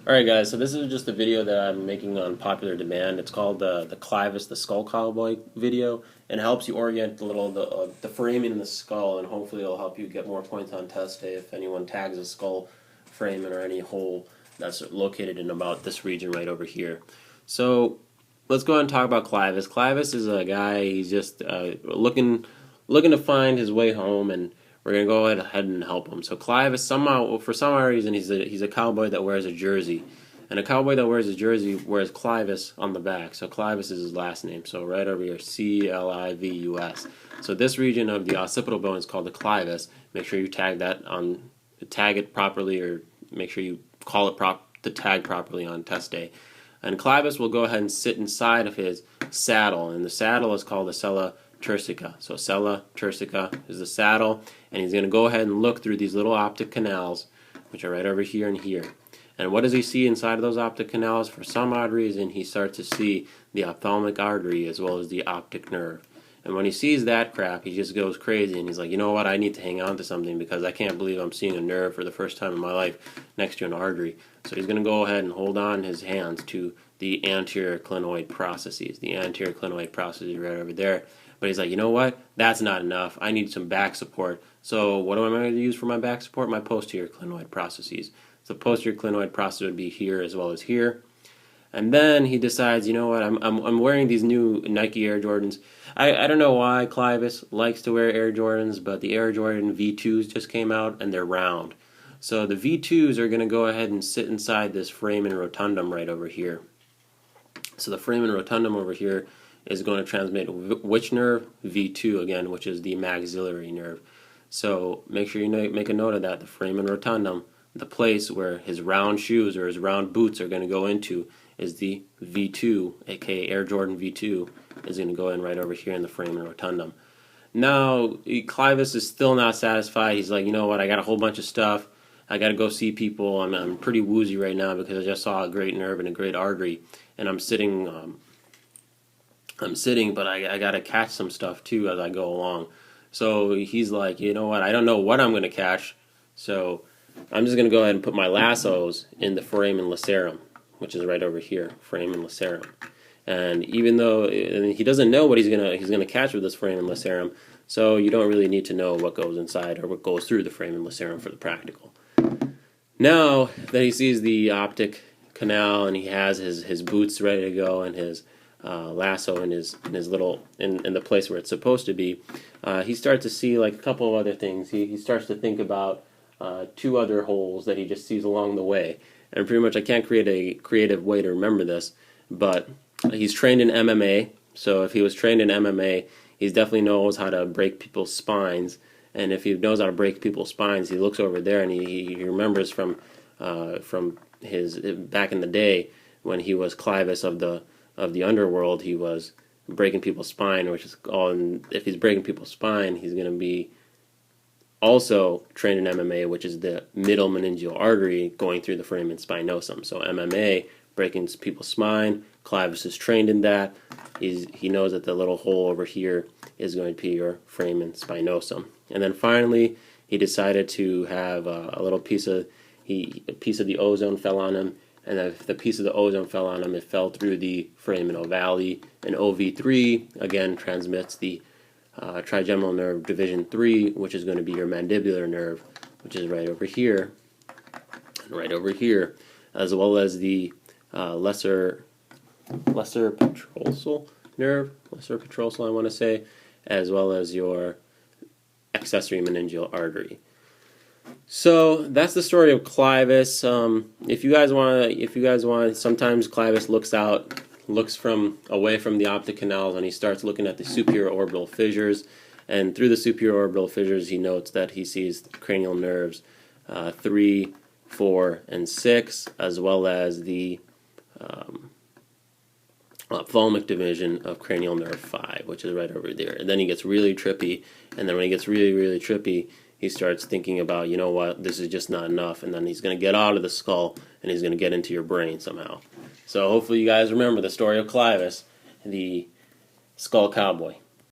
Alright guys, so this is just a video that I'm making on popular demand. It's called the Clivus, the Skull Cowboy video, and it helps you orient a little the framing in the skull, and hopefully it'll help you get more points on test day if anyone tags a skull framing or any hole that's located in about this region right over here. So let's go ahead and talk about Clivus. Clivus is a guy, he's just looking to find his way home, and we're gonna go ahead and help him. So Clive is somehow, for some odd reason, he's a cowboy that wears a jersey, and a cowboy that wears a jersey wears Clivus on the back. So Clivus is his last name. So right over here, Clivus. So this region of the occipital bone is called the Clivus. Make sure you tag it properly, or make sure you call it the tag properly on test day. And Clivus will go ahead and sit inside of his saddle, and the saddle is called the sella turcica. So sella turcica is the saddle, and he's going to go ahead and look through these little optic canals, which are right over here and here. And what does he see inside of those optic canals? For some odd reason, he starts to see the ophthalmic artery as well as the optic nerve. And when he sees that crap, he just goes crazy, and he's like, you know what, I need to hang on to something because I can't believe I'm seeing a nerve for the first time in my life next to an artery. So he's going to go ahead and hold on his hands to the anterior clinoid processes. The anterior clinoid processes right over there. But he's like, you know what, that's not enough. I need some back support. So what am I going to use for my back support? My posterior clinoid processes. So posterior clinoid process would be here as well as here. And then he decides, you know what, I'm wearing these new Nike Air Jordans. I don't know why Clivus likes to wear Air Jordans, but the Air Jordan V2s just came out, and they're round. So the V2s are going to go ahead and sit inside this foramen rotundum right over here. So the foramen rotundum over here is going to transmit which nerve? V2 again, which is the maxillary nerve. So make sure you make a note of that. The foramen rotundum, the place where his round shoes or his round boots are going to go into, is the V2, aka Air Jordan V2, is going to go in right over here in the foramen rotundum. Now, Clivus is still not satisfied. He's like, you know what, I got a whole bunch of stuff. I got to go see people. I'm pretty woozy right now because I just saw a great nerve and a great artery, and I'm sitting, but I got to catch some stuff too as I go along. So he's like, you know what, I don't know what I'm going to catch, so I'm just going to go ahead and put my lassos in the foramen lacerum, which is right over here, foramen lacerum. And even though he doesn't know what he's gonna catch with this foramen lacerum, so you don't really need to know what goes inside or what goes through the foramen lacerum for the practical. Now that he sees the optic canal and he has his boots ready to go and his lasso in his little in the place where it's supposed to be, he starts to see like a couple of other things. He starts to think about two other holes that he just sees along the way. And pretty much I can't create a creative way to remember this, but he's trained in MMA, so if he was trained in MMA, he definitely knows how to break people's spines. And if he knows how to break people's spines, he looks over there and he remembers from his back in the day when he was Clivus of the underworld. He was breaking people's spine, which is all. And if he's breaking people's spine, he's going to be also trained in MMA, which is the middle meningeal artery going through the foramen spinosum. So MMA, breaking people's spine. Clivus is trained in that. He knows that the little hole over here is going to be your foramen spinosum. And then finally, he decided to have a piece of the ozone fell on him, and if the piece of the ozone fell on him, it fell through the foramen ovale. And OV3 again transmits the trigeminal nerve division 3, which is going to be your mandibular nerve, which is right over here, and right over here, as well as the lesser petrosal nerve, lesser petrosal, I want to say, as well as your accessory meningeal artery. So that's the story of Clivus. If you guys want, sometimes Clivus looks away from the optic canals, and he starts looking at the superior orbital fissures. And through the superior orbital fissures, he notes that he sees cranial nerves 3, 4, and 6, as well as the ophthalmic division of cranial nerve 5, which is right over there. And then he gets really trippy, and then when he gets really, really trippy, he starts thinking about, you know what, this is just not enough, and then he's going to get out of the skull, and he's going to get into your brain somehow. So hopefully you guys remember the story of Clivus, the skull cowboy.